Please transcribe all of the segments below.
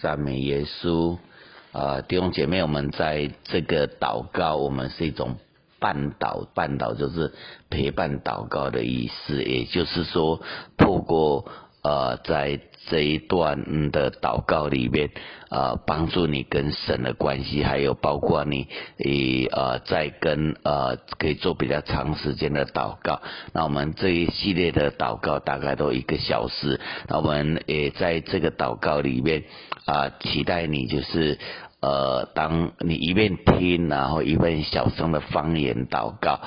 赞美耶稣弟兄姐妹，我们在这个祷告，我们是一种伴祷就是陪伴祷告的意思，也就是说透过在这一段的祷告里面帮助你跟神的关系，还有包括你在跟可以做比较长时间的祷告。那我们这一系列的祷告大概都1个小时，那我们也在这个祷告里面期待你就是当你一边听，然后一边小声的方言祷告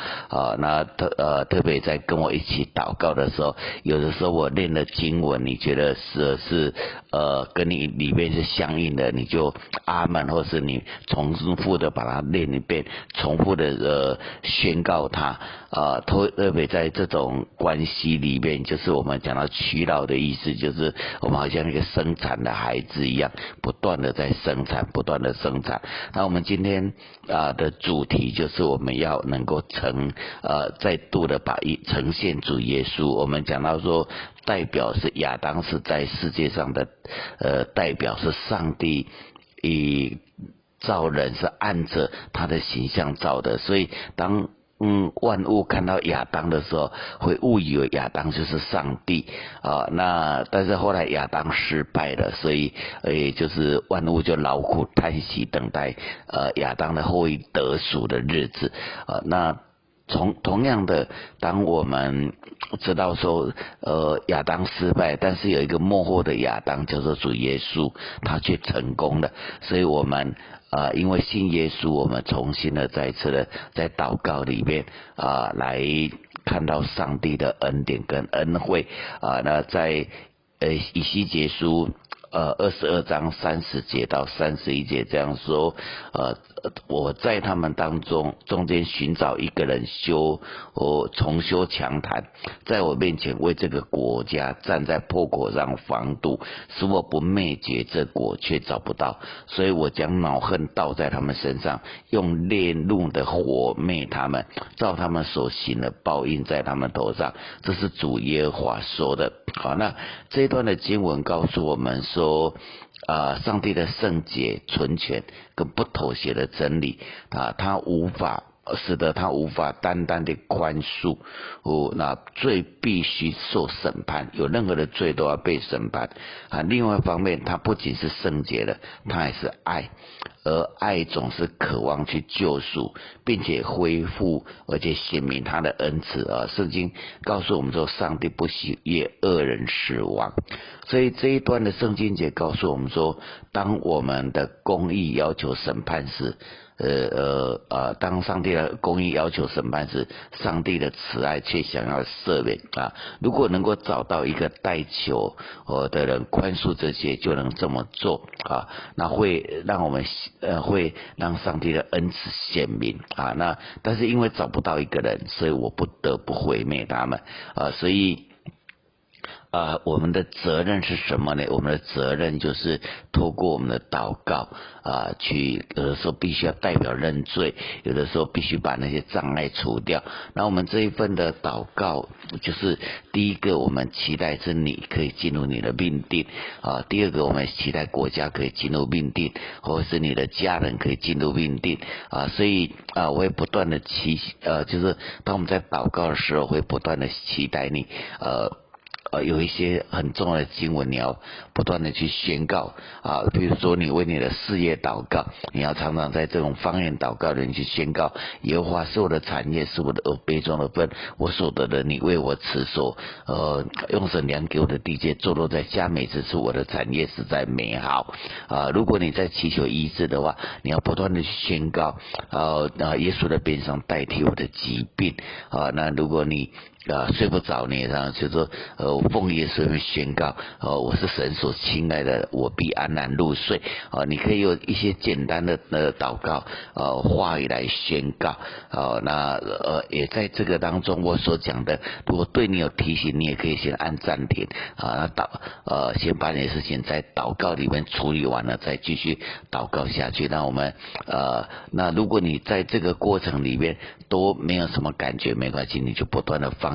那特别在跟我一起祷告的时候，有的时候我念的经文你觉得是跟你里面是相应的，你就阿们，或是你重复的把它念一遍，重复的宣告它特别在这种关系里面，就是我们讲到祈祷的意思，就是我们好像一个生产的孩子一样，不断的在生产，不断的生产。那我们今天的主题就是我们要能够再度的呈现主耶稣。我们讲到说代表是亚当，是在世界上的代表是上帝造人是按着他的形象造的，所以当万物看到亚当的时候，会误以为亚当就是上帝但是后来亚当失败了，所以就是万物就劳苦叹息，等待亚当的后裔得赎的日子那同样的，当我们知道说亚当失败，但是有一个幕后的亚当叫做主耶稣，他却成功了，所以我们因为信耶稣，我们重新的再次的在祷告里面来看到上帝的恩典跟恩惠那在以西结书22章30节到31节这样说我在他们中间寻找一个人重修墙坛，在我面前为这个国家站在破口上防堵，使我不灭绝这国，却找不到，所以我将恼恨倒在他们身上，用烈怒的火灭他们，照他们所行的报应在他们头上。这是主耶和华说的。好，那这一段的经文告诉我们说上帝的圣洁、纯全跟不妥协的真理他无法单单的宽恕那罪必须受审判，有任何的罪都要被审判另外一方面，他不仅是圣洁的，他还是爱，而爱总是渴望去救赎，并且恢复，而且显明他的恩慈圣经告诉我们说，上帝不喜悦恶人死亡，所以这一段的圣经节告诉我们说，当我们的公义要求审判时当上帝的公义要求审判时，上帝的慈爱却想要赦免如果能够找到一个代求的人宽恕这些，就能这么做那会让我们会让上帝的恩慈显明那但是因为找不到一个人，所以我不得不毁灭他们所以我们的责任是什么呢？我们的责任就是透过我们的祷告去有的时候必须要代表认罪，有的时候必须把那些障碍除掉。那我们这一份的祷告就是第一个，我们期待是你可以进入你的命定第二个，我们期待国家可以进入命定，或者是你的家人可以进入命定所以我会不断的就是当我们在祷告的时候，会不断的期待你有一些很重要的经文你要不断的去宣告比如说你为你的事业祷告，你要常常在这种方言祷告里去宣告，耶和华是我的产业，是我的杯中的分，我所得的你为我持守用神量给我的地界，坐落在佳美之处，我的产业实在美好如果你在祈求医治的话，你要不断的去宣告耶稣的鞭伤代替我的疾病那如果你睡不着，你就说奉耶稣宣告我是神所亲爱的，我必安然入睡你可以有一些简单的祷告话语来宣告那也在这个当中我所讲的，如果对你有提醒，你也可以先按暂停先把你的事情在祷告里面处理完了，再继续祷告下去。那我们那如果你在这个过程里面都没有什么感觉，没关系，你就不断的放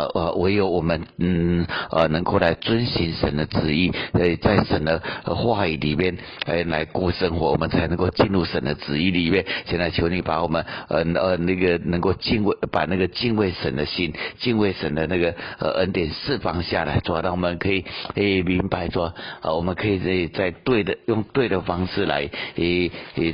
唯有我们能够来遵循神的旨意，在神的话语里面来过生活，我们才能够进入神的旨意里面。现在求你把我们那个能够把那个敬畏神的心、敬畏神的那个恩典释放下来，主要让我们可以明白说我们可以在用对的方式来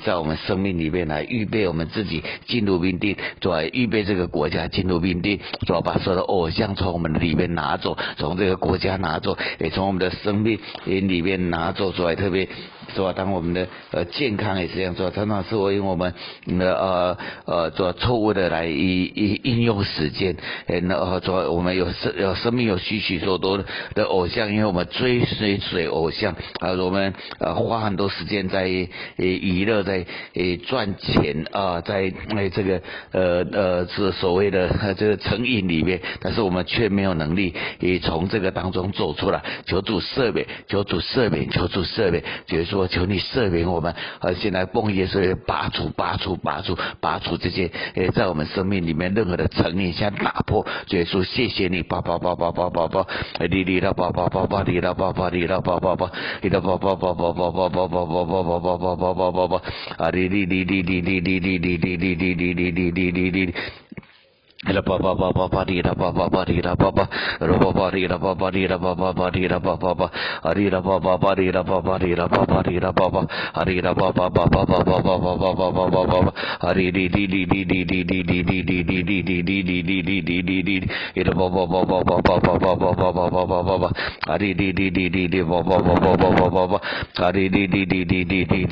在我们生命里面来预备我们自己进入命定，主要预备这个国家进入命定，主要把所有的偶像从我们的里面拿走，从这个国家拿走，也从我们的生命里面拿走出来。特别说当我们的健康也是这样做，常常是因为我们做错误的来应用时间，说我们有生命有许许多多的偶像，因为我们追随偶像，我们花很多时间在娱乐，在赚钱在这个是所谓的这个成瘾里面，但是我们却没有能力从这个当中走出来。求主赦免，求主赦免，求主赦免，就是说求你赦免我们，现在奉耶稣拔除这些在我们生命里面任何的成瘾，先打破。耶稣，谢谢你，叭，你的叭，la ba ba ba ba ba di da ba ba ba di da ba ba ro ba ba di da ba ba di da ba ba ba di da ba ba ba ari da ba ba ba di da ba ba di da ba ba di da ba ba ari da ba ba ba ba ba ba ba ba ba ba ba ba ba ari di ida ba ba ba ba ba ba ba ba ba ba ba ba ba ba ari di ba ba ba ba ba ba ba ba ari di ida ba ba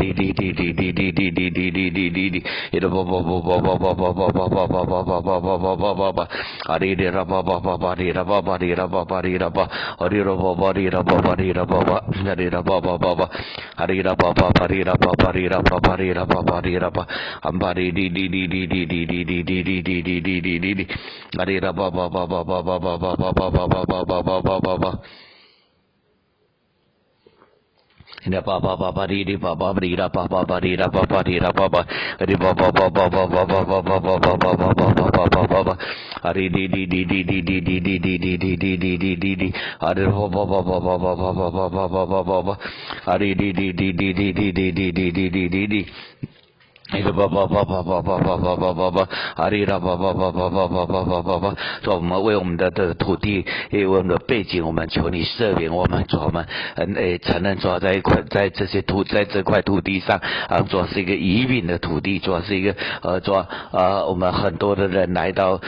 ba ba ba ba ba ba ba ba ba ba ba ba ari di ra ba ba ba ba di ra ba ba di ra ba ba di ra ba ari ra ba ba di ra ba ba di ra ba ba ari ra ba ba ba ba ari ra ba ba ba di ra ba ba di ra ba ba di ra ba ba di ra ba ambari di ari ra ba ba ba ba ba ba ba ba ba ba ba ba ida ba ba ba ba di ba ba di ra ba ba di ra ba ba di ra ba ba di ba ba ba ba ba ba ba ba ba ba ba ba ba ari di ari ba ba ba ba ba ba ba ba ba ba ba ari di ida ba ba ba ba ba ba ba ba ba ba ari ra ba ba ba ba ba ba ba ba ba ba 主，我们为我们的土地，为我们的背景，我们求你赦免我们，主，我们承认主在这块土地上，主是一个移民的土地，主是一个我们很多的人来到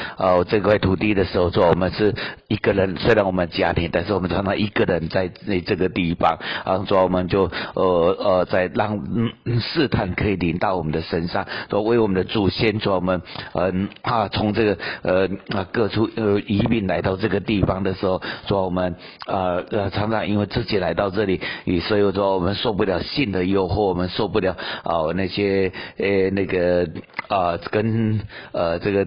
这块土地的时候，主，我们是一个人，虽然我们家庭，但是我们常常一个人在这个地方，主，我们就在让试探可以临到我们的身上，说为我们的祖先，说我们从这个各处移民来到这个地方的时候，说我们常常因为自己来到这里，所以说我们受不了性的诱惑，我们受不了那些那个跟这个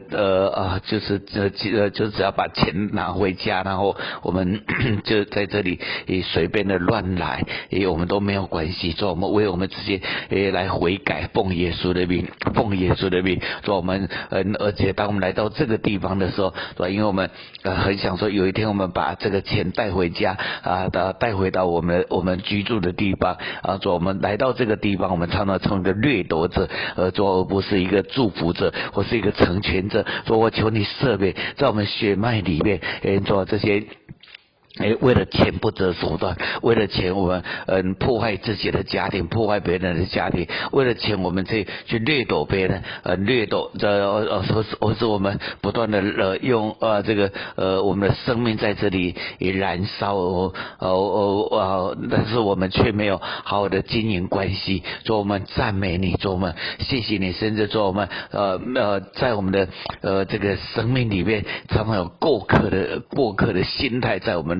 就是只要把钱拿回家，然后我们就在这里随便的乱来，我们都没有关系，说我们为我们这些来悔改，奉耶稣的名，奉耶稣的名，说我们而且当我们来到这个地方的时候，因为我们很想说有一天我们把这个钱带回家带回到我们居住的地方说我们来到这个地方，我们常常成为一个掠夺者，说而不是一个祝福者或是一个成全者，说我求你赦免在我们血脉里面做这些为了钱不择手段，为了钱我们破坏自己的家庭，破坏别人的家庭，为了钱我们去掠夺别人，掠夺或是我们不断的用这个我们的生命在这里燃烧但是我们却没有好好的经营关系。说我们赞美你，说我们谢谢你，甚至说我们在我们的这个生命里面常常有过客的心态在我们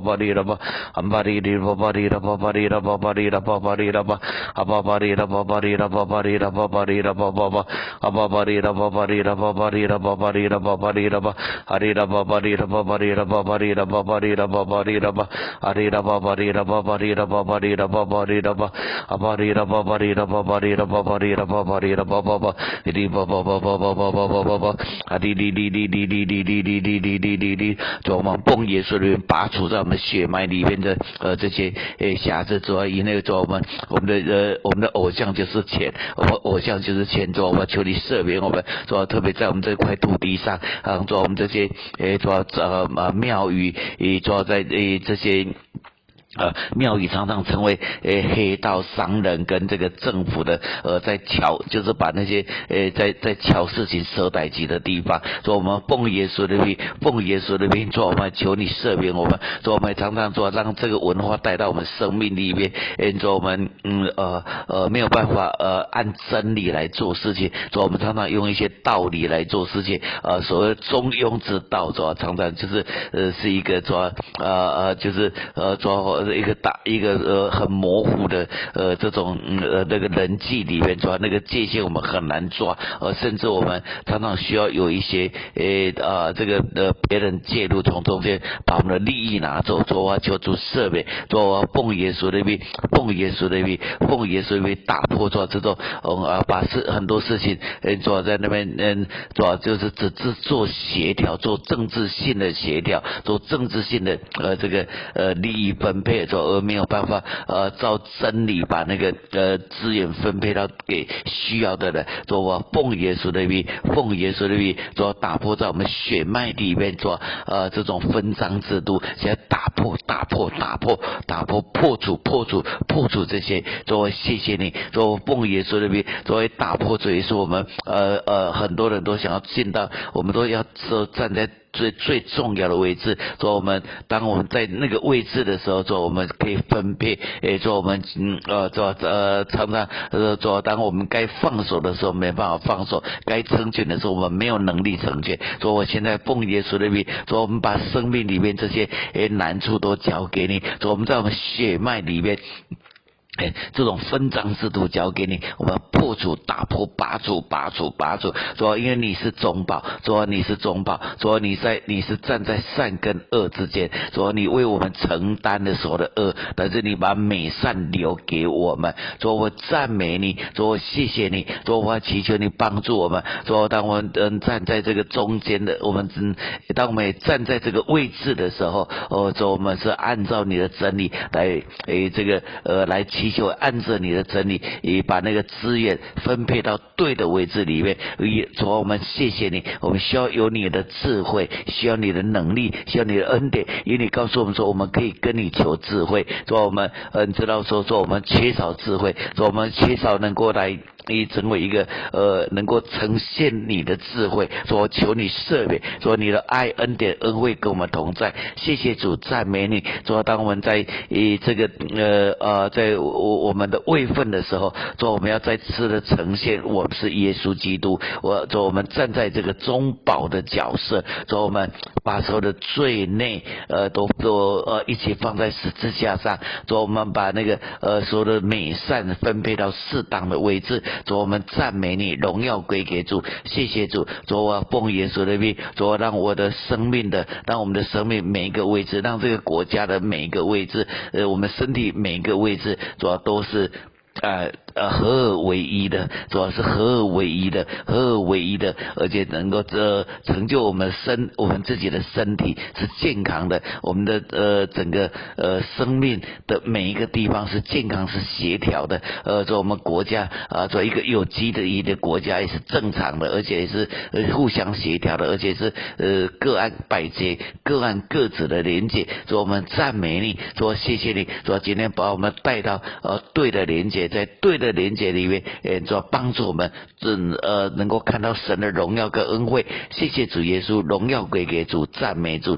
巴利拉巴，安巴利利巴巴利拉巴巴利拉巴巴利拉巴巴利拉巴，阿巴巴利拉巴巴利拉巴巴利拉巴巴利拉巴巴巴，阿巴巴利拉巴巴利拉巴巴利拉巴巴利拉巴巴利拉巴，阿利拉巴巴利拉巴巴利拉巴巴利拉巴巴利拉巴巴利拉巴，阿利拉巴巴利拉巴巴利拉巴巴利拉巴巴利拉巴，阿巴利拉巴巴利拉巴巴利拉巴巴利拉巴巴利拉巴巴巴，利巴巴巴巴巴巴巴巴巴巴，阿利利利利利利利利利利利利利利，主我们奉耶稣的名拔除在我们血脉里面的这些瑕疵，主因为主我们的偶像就是钱，我们偶像就是钱，主我们求你赦免我们，主特别在我们这块土地上，主我们这些主庙宇，主在这些。庙宇常常成为黑道商人跟这个政府的在瞧，就是把那些在瞧事情舍歹己的地方，说我们奉耶稣的名，奉耶稣的名，说我们求你赦免我们，说我们常常说让这个文化带到我们生命里面，说我们没有办法按真理来做事情，说我们常常用一些道理来做事情，所谓中庸之道，说常常就是是一个说就是说一个很模糊的这种那个人际里面抓那个界限我们很难抓，甚至我们常常需要有一些这个别人介入从中间把我们的利益拿走，说我求主赦免，说我奉耶稣的名，奉耶稣的名，奉耶稣的名打破做这种把很多事情做在那边做就是只做协调，做政治性的协调，做政治性的这个利益分配，而没有办法照真理把那个资源分配到给需要的人，说我奉耶稣的名，奉耶稣的名，说打破在我们血脉里面做这种分赃制度，现在打破破除这些，说谢谢你，说奉耶稣的名，说打破这也是我们很多人都想要进到，我们都要站在最重要的位置，说我们当我们在那个位置的时候，说我们可以分配，说我们常常说当我们该放手的时候没办法放手，该成全的时候我们没有能力成全，说我现在奉耶稣的名，说我们把生命里面这些难处都交给你，说我们在我们血脉里面这种分赃制度交给你，我们破除、打破、拔除，说因为你是中保，说你是中保，说你是站在善跟恶之间，说你为我们承担了所有的恶，但是你把美善留给我们，说我赞美你，说我谢谢你，说我祈求你帮助我们，说当我们站在这个中间的，当我们也站在这个位置的时候，说我们是按照你的真理来来祈求按着你的真理，把那个资源分配到对的位置里面。主，我们谢谢你，我们需要有你的智慧，需要你的能力，需要你的恩典，因为你告诉我们说我们可以跟你求智慧，说我们知道说我们缺少智慧，说我们缺少能够来成为一个能够呈现你的智慧，说求你赦免，说你的爱恩典恩惠跟我们同在，谢谢主，赞美你。说当我们在这个在我们的位分的时候，说我们要再次的呈现我们是耶稣基督，说我们站在这个中保的角色，说我们把所有的罪内都一起放在十字架上，说我们把那个所有的美善分配到适当的位置，说我们赞美你，荣耀归给主，谢谢主，说我奉耶稣的名，说让我的生命让我们的生命每一个位置，让这个国家的每一个位置，我们身体每一个位置，主要都是合而为一的，主要是合而为一的，而且能够成就我们自己的身体是健康的，我们的整个生命的每一个地方是健康是协调的，说我们国家做一个有机的一个国家也是正常的，而且是互相协调的，而且是各按百节，各按各自的连结，说我们赞美你，说谢谢你，说今天把我们带到对的连结，在对的连结里面，主帮助我们能够看到神的荣耀跟恩惠。谢谢主耶稣，荣耀归给主，赞美主。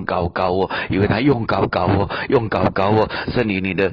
用膏膏我，因为他用膏膏我，用膏膏我。圣灵你的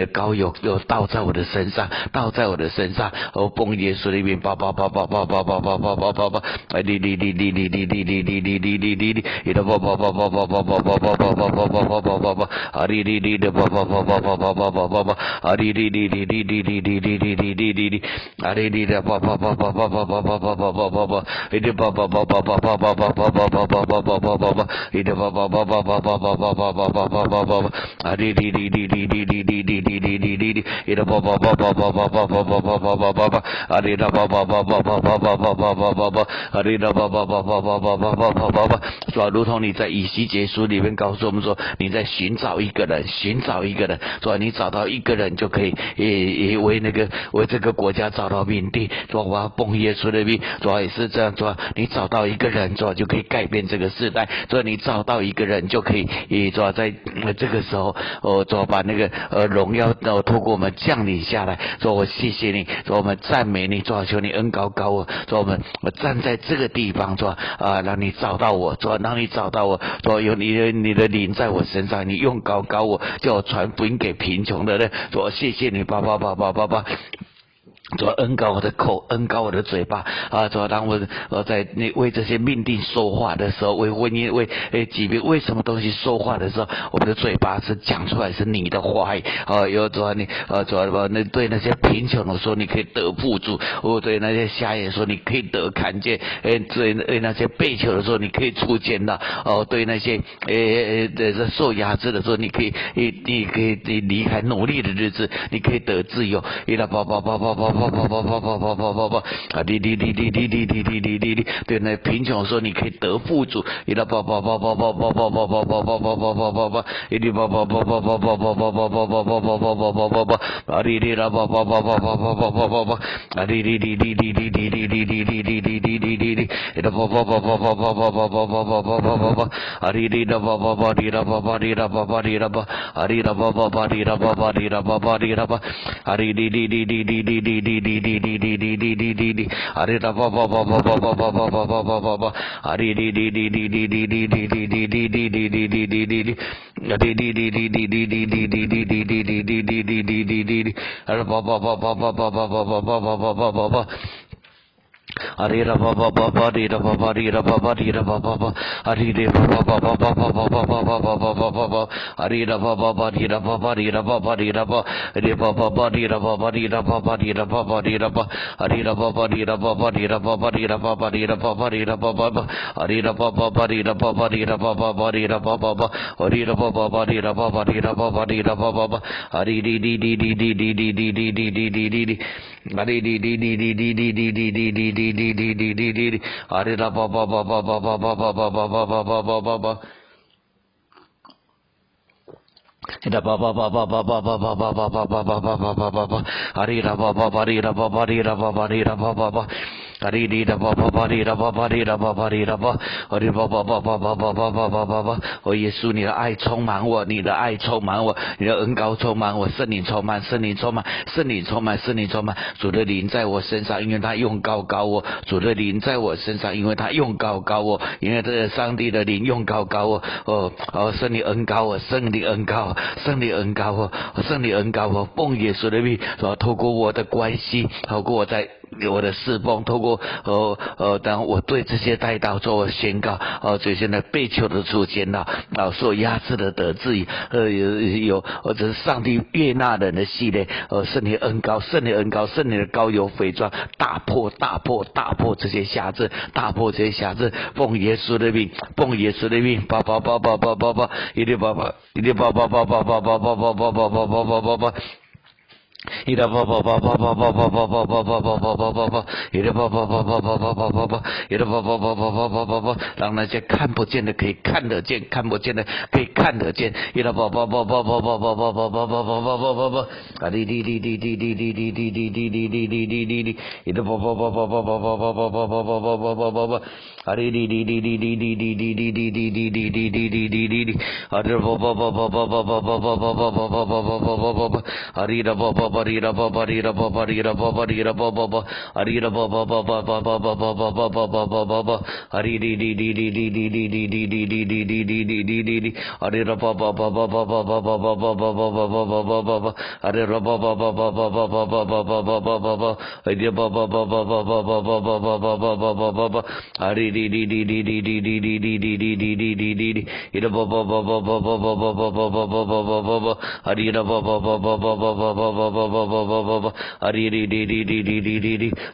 膏有倒在我的身上，倒在我的身上。哦，奉耶稣的名，叭叭叭叭叭叭叭叭叭叭叭叭，哩哩哩哩哩哩哩哩哩哩哩哩哩哩，一叭叭叭叭叭叭叭叭叭叭叭叭叭叭叭叭，啊哩哩哩的叭叭叭叭叭叭叭叭叭叭，啊哩哩哩哩哩哩哩哩哩哩哩哩哩，啊哩哩的叭叭叭叭叭叭叭叭叭叭叭叭叭，一的叭叭叭叭叭叭叭叭叭叭叭叭叭叭叭叭叭，一的叭叭叭叭叭叭叭叭叭叭叭叭叭叭，啊哩哩哩哩哩哩哩哩哩哩哩哩哩哩，一的叭叭叭叭叭叭叭叭叭叭叭叭叭叭，啊哩的叭叭叭叭叭叭叭叭叭叭叭叭，啊哩的叭叭叭叭叭叭叭叭叭叭叭，是吧？如同你在以西结书里面告诉我们说，你在寻找一个人，寻找一个人，是吧？你找到一个人就可以也为这个国家找到命定，是吧？我要奉耶稣的命，是吧？也是这样，是吧？你找到一个人，是吧？就可以改变这个时代，所以你找到一个人就可以，是吧？在这个时候，是吧？把那个荣耀透过我们降临下来，说我谢谢你，说我们赞美你，说求你恩膏膏我，说我站在这个地方，说让你找到我，说让你找到我，说有你的灵在我身上，你用膏膏我，叫我传福音给贫穷的人，说谢谢你，叭叭叭叭叭叭。主恩膏我的口，恩膏我的嘴巴啊！主当我在为这些命定说话的时候，为婚姻、为疾病、为什么东西说话的时候，我们的嘴巴是讲出来是你的话语啊！有主你主那对那些贫穷的说，你可以得富足；对那些瞎眼说，你可以得看见；对那些被囚的说，你可以出监的；对那些受压制的说，你可以离开奴隶的日子，你可以得自由。啊！对那贫穷说你可以得富足，Arira baba baba rira baba rira baba rira baba baba arira baba baba baba baba baba baba baba arira baba baba rira baba rira baba rira baba rira baba rira baba rira baba rira baba rira baba arira baba rira baba rira baba rira baba rira baba rira baba arira baba baba rira baba rira baba rira baba arira baba baba rira baba rira baba rira baba ariri di di di di di di di di di di di di ari di di di di di di di di di di di ari da ba ba ba ba ba ba ba ba ba ba ba ba ba ba ba Ida ba ba ba ba ba ba ba ba ba ba ba ba ba ba ba ba ba ba ari da ba ba ba ri da ba ba ri da ba ba ri da ba ba ba ari di da ba ba ba ri da ba ba ri da ba ba ri da ba ari ba ba ba ba ba ba ba ba ba ba ba 哦，耶稣，你的爱充满我，你的爱充满我，你的恩膏充满我，圣灵充满，圣灵充满，圣灵充满，圣灵充满，主的灵在我身上，因为他用膏膏我，主的灵在我身上，因为他用膏膏我，因为这个上帝的灵用膏膏我，圣灵恩膏我，圣灵恩膏，圣灵恩膏我，圣灵恩膏我，奉耶稣的名，透过我的关系，透过我的侍奉，透过当我对这些代祷做宣告，这些呢被囚的出监了，受压制的得自由，这是上帝悦纳人的系列，圣灵恩膏，圣灵恩膏，圣灵的膏油肥壮，大破这些辖制，大破这些辖制，奉耶稣的命，奉耶稣的命，叭叭叭叭叭叭叭，一定叭叭，一定叭叭叭叭叭叭叭叭叭叭叭叭叭叭叭。一的吧吧吧吧吧吧吧吧吧吧吧吧吧吧吧吧，一的吧吧吧吧吧吧吧吧吧，一的吧吧吧吧吧吧吧吧，让那些看不见的可以看得见，看不见的可以看得见，一的吧吧吧吧吧吧吧吧吧吧吧吧吧吧吧吧，啊哩哩哩哩哩哩哩哩哩哩哩哩哩哩哩哩哩，一的吧吧吧吧吧吧吧吧吧吧吧吧吧吧吧吧吧，啊哩哩哩哩哩哩哩哩哩哩哩哩哩哩哩哩哩哩哩，啊的吧吧吧吧吧吧吧吧吧吧吧吧吧吧吧吧吧，啊哩的吧吧。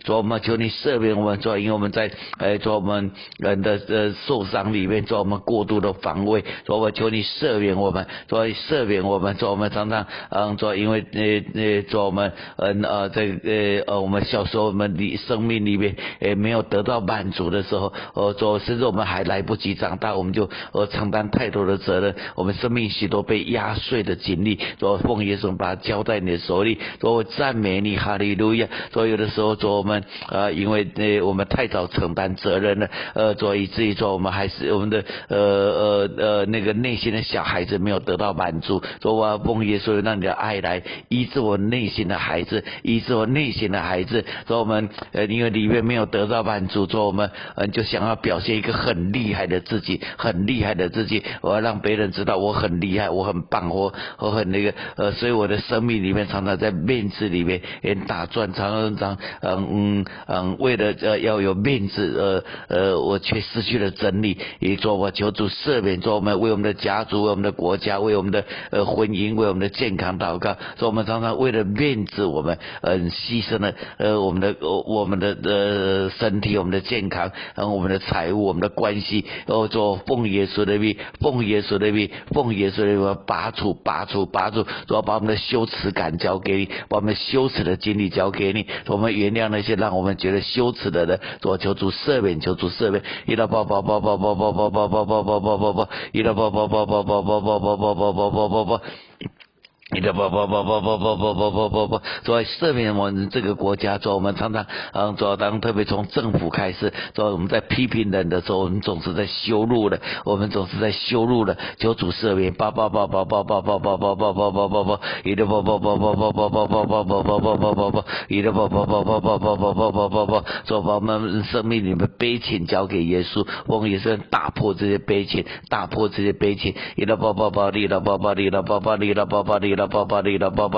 主我们求你赦免我们，主因为我们在主我们人的受伤里面，主我们过度的防卫，主我求你赦免我们，主赦免我们，主我们常常主因为主我们我们小时候我们生命里面没有得到满足的时候，主甚至我们还来不及长大，我们就承担太多的责任，我们生命许多被压碎的经历，主奉耶稣把它交在你的手里，主我赞美你，哈利路亚。主有的时候主我们因为我们太早承担责任了，主以至于说我们还是我们的那个内心的小孩子没有得到满足，主我奉耶稣让你的爱来医治我内心的孩子，医治我内心的孩子，主我们因为里面没有得到满足，主我们就想要表现一个很厉害的自己，很厉害的自己，我要让别人知道我很厉害，我很棒，我很那个所以我的生命里面常常在面子里面打转，常为了要有面子我却失去了真理。也说我求主赦免，说我们为我们的家族，为我们的国家，为我们的婚姻，为我们的健康祷告。说我们常常为了面子，我们牺牲了我们的身体，我们的健康，我们的财务，我们的关系。做奉耶稣的名，奉耶稣的名，奉耶稣的名，拔除，说把我们的羞耻感交给你，把我们羞耻的经历交给你，我们原谅那些让我们觉得羞耻的人。说求主赦免，求主赦免。伊拉巴巴巴巴巴巴巴巴巴巴巴巴巴巴，伊拉巴巴巴巴巴巴巴巴巴巴巴巴巴巴。你的不，所以赦免我们这个国家，说我们常常特别从政府开始，说我们在批评人的时候，我们总是在羞辱了，求主赦免，你的你的说把我们生命里面悲情交给耶稣，我们也是打破这些悲情，你的巴巴里啦巴巴里啦巴，安巴里啦巴巴里啦巴巴里啦巴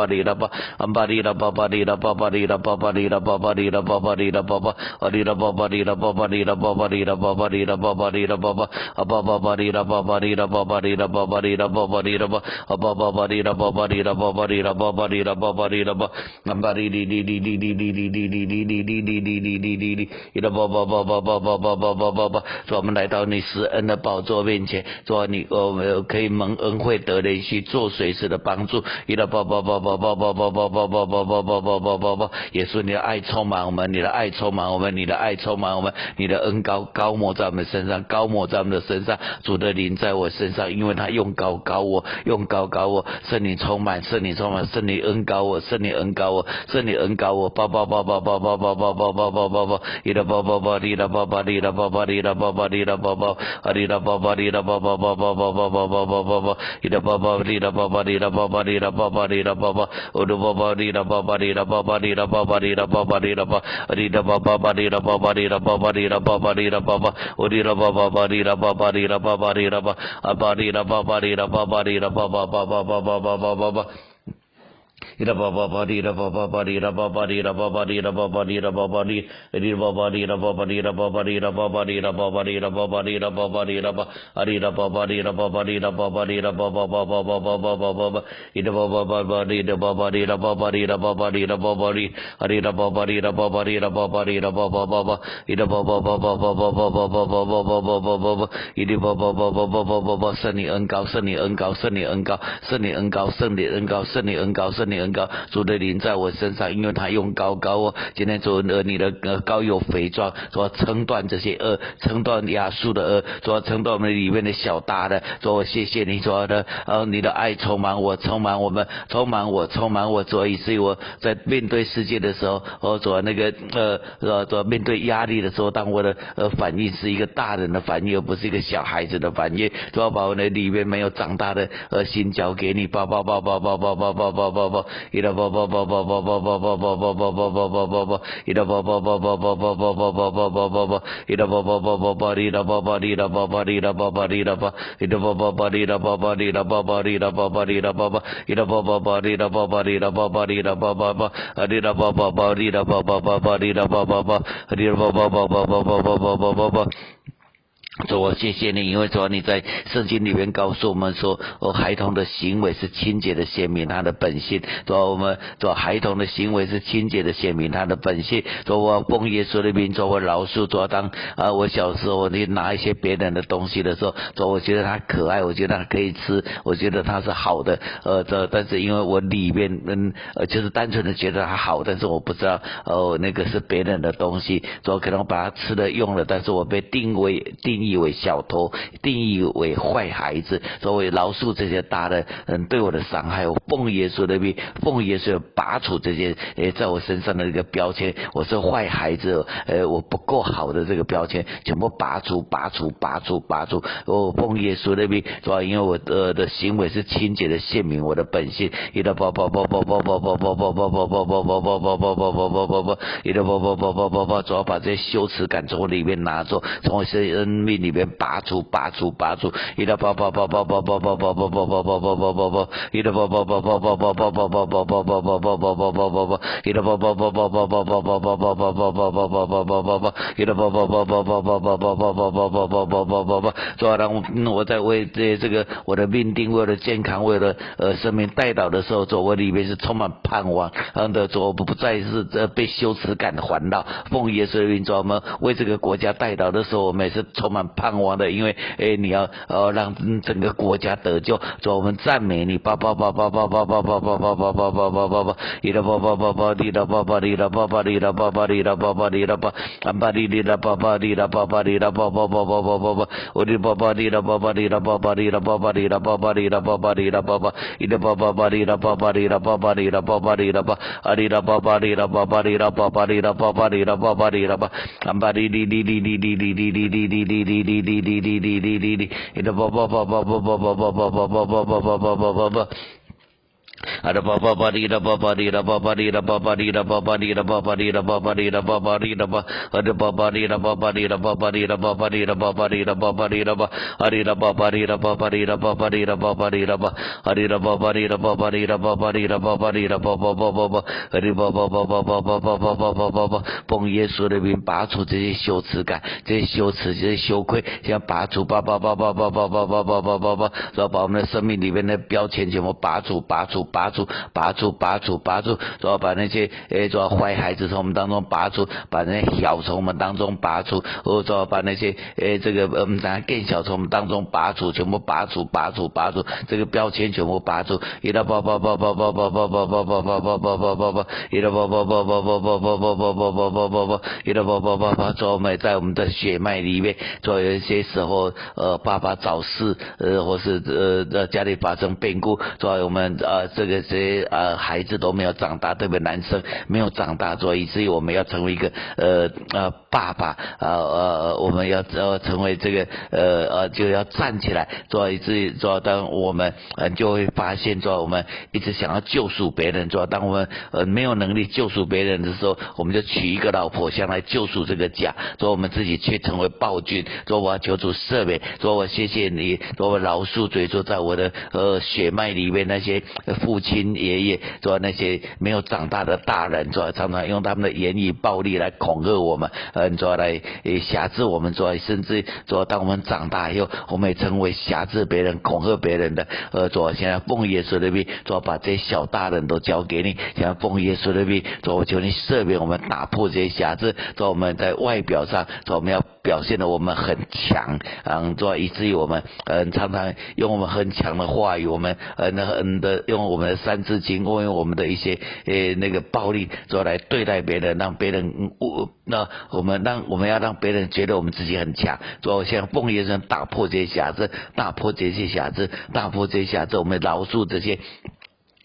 巴里啦巴巴里啦巴巴里啦巴巴，阿里啦巴巴里啦巴巴里啦巴巴里啦巴巴里啦巴巴里啦巴巴，阿巴巴巴里啦巴巴里啦巴巴里啦巴巴里啦巴巴里啦巴，阿巴巴巴里啦巴巴里啦巴巴里啦巴巴里啦巴巴里啦巴，安巴里哩哩哩哩哩哩哩哩哩哩哩哩哩哩哩哩哩，伊啦巴巴巴巴巴巴巴巴巴巴巴，说我们来到你施恩的宝座面前，说你我们可以蒙恩惠得连续做随时的帮助。伊拉巴巴巴巴巴巴巴巴巴巴巴巴巴巴巴巴巴，耶稣你的爱充满我们，你的爱充满我们，你的爱充满我们，你的恩膏高抹在我们身上，高抹在我们的身上，主的灵在我身上，因为他用膏膏我，用膏膏我，圣灵充满，圣灵充满，圣灵恩膏我，圣灵恩膏我，圣灵恩膏我，巴巴巴巴巴巴巴巴巴巴巴巴巴，伊拉巴巴巴哩啦巴巴哩啦巴巴哩啦巴巴哩啦巴巴，阿哩啦巴巴哩啦巴巴巴巴巴巴巴巴巴巴巴，伊拉巴巴哩啦巴巴哩啦巴巴哩啦巴巴哩啦巴巴，哦啦巴巴哩啦巴巴哩啦巴巴哩啦巴巴哩啦巴巴哩啦巴，哩啦巴巴巴哩啦巴巴哩啦巴巴哩啦巴巴哩啦巴巴，哦哩啦巴巴巴哩啦巴巴哩啦巴巴哩啦巴，阿巴哩啦巴巴哩啦巴巴哩啦巴巴巴巴巴巴巴巴巴巴。ira baba bari ira baba bari ira baba bari ira baba bari ira baba bari ira baba bari ira baba bari ira baba bari ira baba bari ira baba bari ira baba bari ira baba bari ira baba bari ira baba ari ira baba bari ira baba bari ira baba bari ira baba baba baba baba baba ira baba bari ira baba bari ira baba bari ira baba bari ira baba bari ari ira baba bari ira baba bari ira baba bari ira baba baba ira baba baba baba baba baba baba baba ira baba baba baba baba 圣灵恩膏圣灵恩膏圣灵恩膏圣灵恩膏圣灵恩膏圣灵恩膏圣灵恩膏主的灵在我身上，因为他用膏膏我。今天主你的膏有肥壮，说撑断这些恶，撑断亚述的恶，说撑断我们里面的小大的。说我谢谢你说的，你的爱充满我，充满我们，充满我，充满我。所以是我在面对世界的时候，说那个说面对压力的时候，当我的反应是一个大人的反应，而不是一个小孩子的反应。说把我的里面没有长大的心交给你，抱抱抱抱抱抱抱抱抱抱抱。主啊，谢谢你，因为主啊，你在圣经里面告诉我们说，孩童的行为是清洁的显明他的本性。主啊，我们主啊，孩童的行为是清洁的显明他的本性。主啊，我奉耶稣的名，主啊，我饶恕。主啊，当我小时候我去拿一些别人的东西的时候，主啊，我觉得他可爱，我觉得他可以吃，我觉得他是好的，但是因为我里面就是单纯的觉得他好，但是我不知道那个是别人的东西，主啊，可能我把它吃了用了，但是我被定义为小偷，定义为坏孩子，所以饶恕这些大人对我的伤害。我奉耶稣的名，奉耶稣拔除这些在我身上的一个标签，我是坏孩子，我不够好的这个标签全部拔除。我奉耶稣的名，主要因为我的行为是清洁的显明我的本性。主要把这些羞耻感从我里面拿走，从我生命里面拔除。主要让我在为这个我的命定，为了健康，为了生命带导的时候，主我里面是充满盼望，主我不再是被羞耻感环绕。奉耶稣的名，主我们为这个国家带导的时候，我们也是充满盼望的，因为你要让整个国家得救。主我们赞美你，ada baba bari da baba di da baba di da baba di da baba di da baba di da baba di da baba di da ba ada baba di da baba di da baba di da baba di da baba di da baba di da ba hari da baba di da baba di da baba di da baba di da ba hari da baba di da baba di da baba di da baba di da baba baba hari baba baba baba baba baba 奉耶稣的名拔除这些羞耻感，这些羞耻，这些羞愧，先拔除，把我们的生命里面的标签全部拔除，主要把那些主要坏孩子从我们当中拔除，把那些小从我们当中拔除，主要把那些这个更小从我们当中拔除，全部拔除，这个标签全部拔除，一到主要我们在我们的血脉里面，主要有一些时候爸爸早逝，或是家里发生变故，主要我们这些孩子都没有长大，特别男生没有长大，所以至于我们要成为一个爸爸，我们要成为这个就要站起来，所以至于说当我们就会发现说我们一直想要救赎别人，说当我们没有能力救赎别人的时候，我们就娶一个老婆想来救赎这个家，说我们自己却成为暴君，说我要求主赦免，说我谢谢你，说我饶恕罪，说在我的血脉里面那些父亲爷爷，说那些没有长大的大人，说常常用他们的言语暴力来恐吓我们，说来辖制我们，说甚至说当我们长大以后，我们也成为辖制别人恐吓别人的说现在奉耶稣的名，说把这些小大人都交给你，现在奉耶稣的名，说我求你赦免我们，打破这些辖制，说我们在外表上，说我们要表现的我们很强，说以至于我们常常用我们很强的话语，我们用我们的三字经，用我们的一些那个暴力，说来对待别人，让别人我们要让别人觉得我们自己很强，说我现在奉耶稣打破这些辖制，打破这些辖制，我们饶恕这些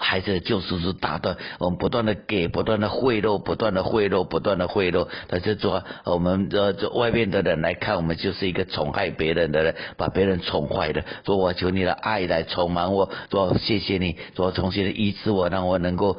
孩子的救赎是大的，我们不断的给，不断的贿赂，不断的贿赂，不断的贿赂。但是说我们外面的人来看，我们就是一个宠害别人的人，把别人宠坏的。说我求你的爱来充满我，说谢谢你，说重新的医治我，让我能够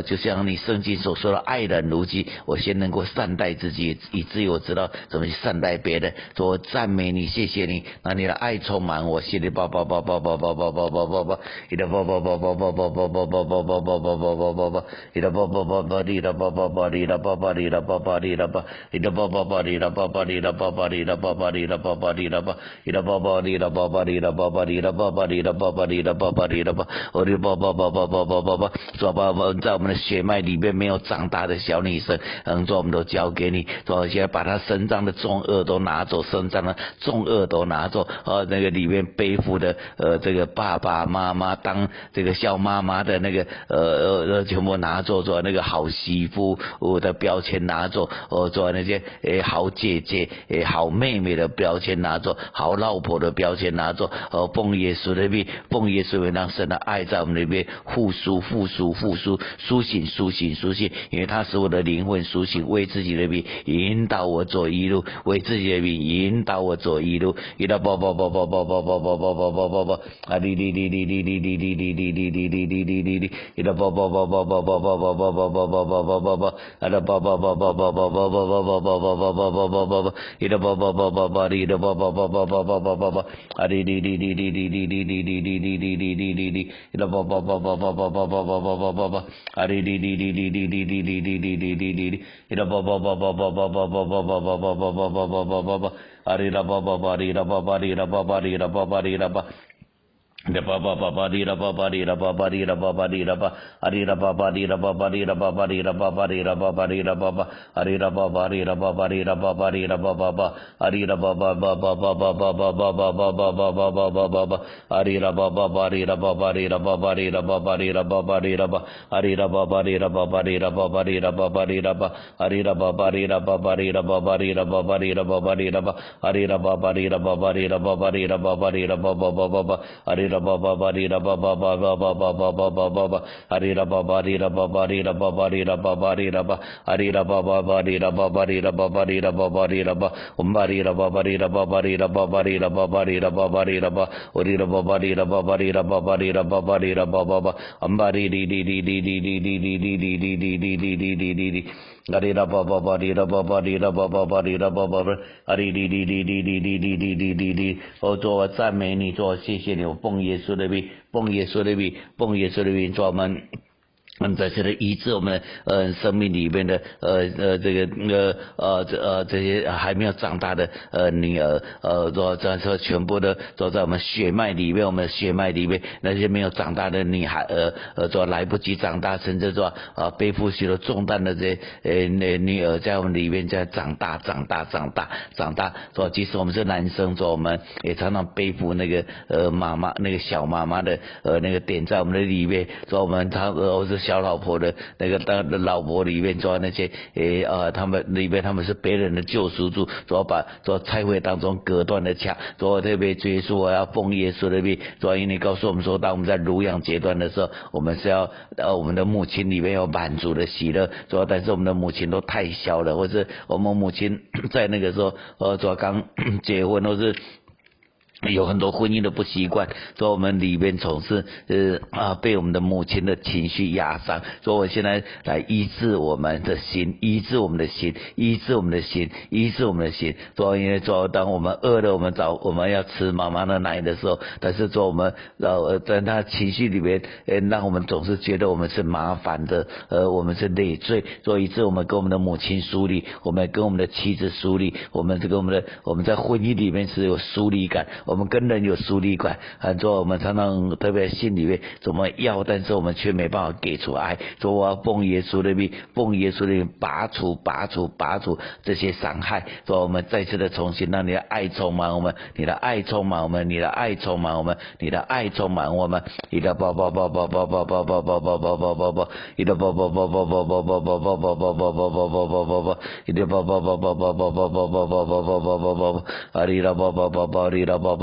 就像你圣经所说的爱人如己，我先能够善待自己，以至于我知道怎么去善待别人。说我赞美你，谢谢你，让你的爱充满我，谢谢爸爸爸爸爸爸爸爸爸爸爸。你的爸爸爸爸爸爸爸爸爸爸爸爸爸爸爸爸，你的爸爸爸爸你的爸爸爸你的爸爸你的爸爸你的爸，你的爸爸爸你的爸爸你的爸爸你的爸爸你的爸爸你的爸，你的爸爸你的爸爸你的爸爸你的爸爸你的爸爸你的爸爸你的爸，我的爸爸爸爸爸爸爸爸，说爸爸在我们的血脉里面没有长大的小女生，说我们都交给你，说现在把她身上的重恶都拿走，身上的重恶都拿走，那个里面背负的这个爸爸妈妈当这个小妈妈的那个全部拿走，做那个好媳妇的标签拿走，做那些好姐姐好妹妹的标签拿走，好老婆的标签拿走，奉耶稣的名，奉耶稣的名，让神的爱在我们里面复苏复苏复苏，苏醒苏醒苏醒，因为他使我的灵魂苏醒，为自己的名引导我走一路，为自己的名引导我走一路，一道啵啵啵啵啵啵啵啵啵啵啵啵啵啊哩哩哩哩哩哩哩哩哩哩哩哩哩哩哩哩，一道啵啵啵啵啵啵啵啵啵啵啵啵啵啵啵啵，啊啦啵啵啵啵啵啵啵啵啵啵啵啵啵啵啵啵啵啵，一道啵啵啵啵啵哩的啵啵啵啵啵啵啵啵啵，啊哩哩哩哩哩哩哩哩哩哩哩哩哩哩哩哩哩，一道啵啵啵啵啵啵啵啵啵啵啵啵啵，啊哩哩哩哩哩哩哩哩哩哩哩哩哩哩哩，一道啵啵啵啵啵啵啵啵啵啵啵啵啵啵啵啵啵啵啵，啊哩啦啵啵啵哩啦啵啵哩啦啵啵哩啦啵啵哩啦啵。da ba ba ba ba di da ba ba di da ba ba di da ba ba di da ba ari da ba ba di da ba ba di da ba ba di da ba ba di da ba ba di da ba ba ari da ba ba di da ba ba di da ba ba di da ba ba ba ari da ba ba ba ba ba ba ba ba ba ba ba ba ba ba ba ba ba ba ari da ba ba ba di da ba ba di da ba ba di da ba ba di da ba ba di da ba ari da ba ba di da ba ba di da ba ba di da ba ba di da ba ari da ba ba di da ba ba di da ba ba di da ba ba di da ba ba di da ba ari da ba ba di da ba ba di da ba ba di da ba ba di da ba ba ba ba ba ari da ba ba ba di da ba ba ba ba ba ba ba ba ba ba ba ari da ba ba di da ba ba di da ba ba di da ba ba di da ba ari da ba ba ba di da ba ba di da ba ba di da ba ba di da ba umba di da ba ba di da ba ba di da ba ba di da ba ba di da ba ba di da ba ori da ba ba di da ba ba di da ba ba di da ba ba di da ba ba ba amba di di di di di di di di di di di di di di di di di di ari da ba ba ba di da ba ba di da ba ba ba di da ba ba ari di di di di di di di di di di di 主我赞美你，主我谢谢你，我奉耶稣的名，奉耶稣的名，奉耶稣的名，主我们在这里医治我们生命里面的这个这些还没有长大的女儿说全部的都在我们血脉里面，我们血脉里面那些没有长大的女孩说来不及长大，甚至说背负许多重担的这些女儿在我们里面在长大，说即使我们是男生，说我们也常常背负那个妈妈那个小妈妈的那个点在我们的里面，说我们我是小老婆的那个当的老婆里面，说那些他们里面他们是别人的救赎主，说把说菜会当中隔断的墙，说特别耶稣我要奉耶稣的命，所以你告诉我们说，当我们在乳养阶段的时候，我们是要我们的母亲里面有满足的喜乐，说但是我们的母亲都太小了，或是我们母亲在那个时候说刚结婚或是有很多婚姻的不习惯，说我们里面总是被我们的母亲的情绪压伤，所以我现在来医治我们的心，医治我们的心，医治我们的心，医治我们的心。所以说当我们饿了，我们要吃妈妈的奶的时候，但是说我们在他情绪里面让我们总是觉得我们是麻烦的，我们是累赘，所以我们跟我们的母亲疏离，我们跟我们的妻子疏离，我们在婚姻里面是有疏离感，我们跟人有疏离感，很多我们常常特别心里面怎么要，但是我们却没办法给出爱。说我要奉耶稣的命，奉耶稣的命拔除这些伤害。说我们再次的重新让你的爱充满我们，你的爱充满我们，你的爱充满我们，你的爱充满我们。你的宝宝宝宝宝宝宝宝宝宝宝宝宝宝，你的宝宝宝宝宝宝宝宝宝宝宝宝宝宝宝宝宝宝，你的宝宝宝宝宝宝宝宝宝宝宝宝宝宝宝，啊你的宝宝宝宝你的宝宝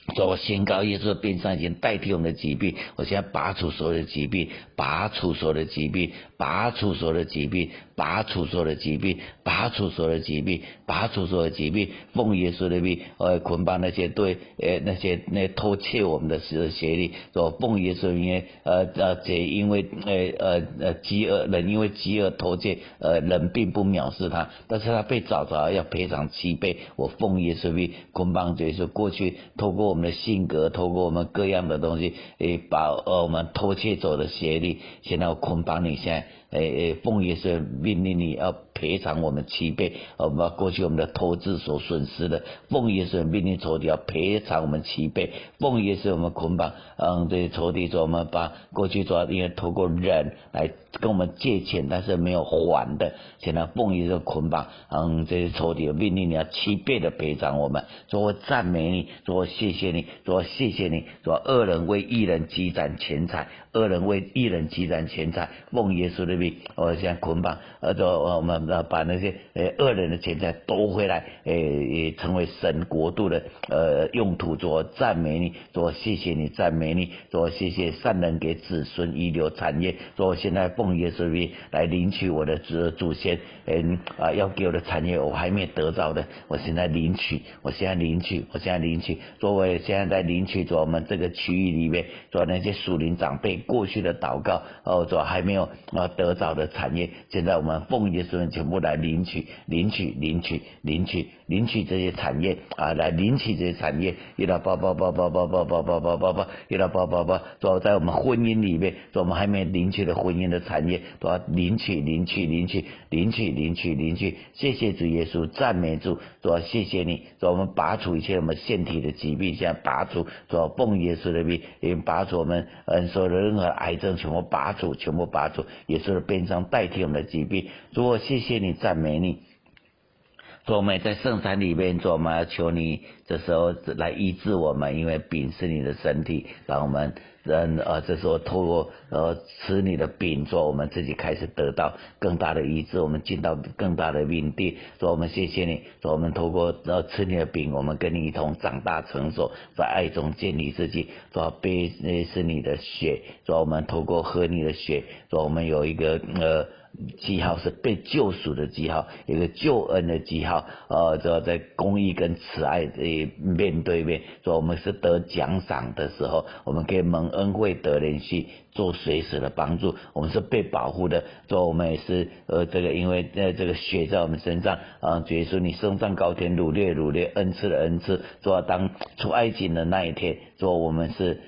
主，我宣告耶稣的鞭伤已经代替我们的疾病，我现在拔除所有的疾病，拔除所有的疾病，拔除所有的疾病，拔除所有的疾病，拔除所有的疾病，拔除所有的疾病，奉耶稣的名，捆绑那些对那偷窃我们的邪力，主，奉耶稣的名，这因为饥饿，人因为饥饿偷窃，人并不藐视他，但是他被找着要赔偿7倍，我奉耶稣的名捆绑，就是过去透过我们的性格，透过我们各样的东西，把我们偷窃走的邪力，现在我捆绑你，现在奉耶稣命令你要赔偿我们7倍，把过去我们的投资所损失的，奉耶稣命令仇敌要赔偿我们7倍，奉耶稣我们捆绑，这些仇敌说我们把过去说因为透过人来跟我们借钱，但是没有还的，现在奉耶稣捆绑，这些仇敌的命令你要7倍的赔偿我们，说我赞美你，说我谢谢你，说我谢谢你，说恶人为义人积攒钱财，恶人为义人积攒钱财，奉耶稣的名，我现在捆绑，说我们把那些恶人的钱财夺回来，成为神国度的用途，说赞美你，说谢谢你，赞美你，说谢谢善人给子孙遗留产业，说我现在奉耶稣的名来领取我的祖先要给我的产业，我还没得到的，我现在领取，我现在领取，我现在领取，说我现在在领取，说我们这个区域里面，说那些属灵长辈过去的祷告，说还没有得着的产业，现在我们奉耶稣的全部来领取，领取这些产业来领取这些产业，一到包，一到包，说在我们婚姻里面，说我们还没领取的婚姻的产业，都要领取，谢谢主耶稣，赞美主，说谢谢你，说我们拔除一切我们身体的疾病，现在拔除，说奉耶稣的名，拔除我们所有的任何癌症全部拔除，耶稣的鞭伤代替我们的疾病，主我谢谢你，赞美你。说我们在圣餐里面，说我们要求你这时候来医治我们，因为饼是你的身体，让我们这时候透过吃你的饼，说我们自己开始得到更大的医治，我们进到更大的命定。说我们谢谢你，说我们透过吃你的饼，我们跟你一同长大成熟，在爱中建立自己。说杯是你的血，说我们透过喝你的血，说我们有一个记号是被救赎的记号，一个救恩的记号，就在公义跟慈爱面对面，说我们是得奖赏的时候，我们可以蒙恩惠得连续做随时的帮助，我们是被保护的，说我们也是这个因为这个血在我们身上主耶稣你升上高天，掳掠恩赐的恩赐，说当出埃及的那一天，说我们是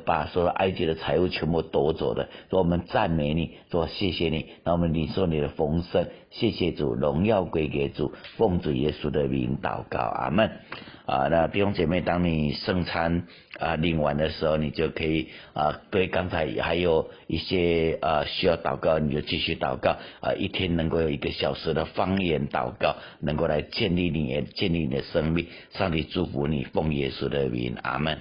把所有埃及的财物全部夺走的，说我们赞美你，说谢谢你，那我们领受你的丰盛，谢谢主，荣耀归给主，奉主耶稣的名祷告，阿们。那弟兄姐妹，当你圣餐领完的时候，你就可以对刚才还有一些需要祷告，你就继续祷告一天能够有1个小时的方言祷告，能够来建立你的生命。上帝祝福你，奉耶稣的名，阿们。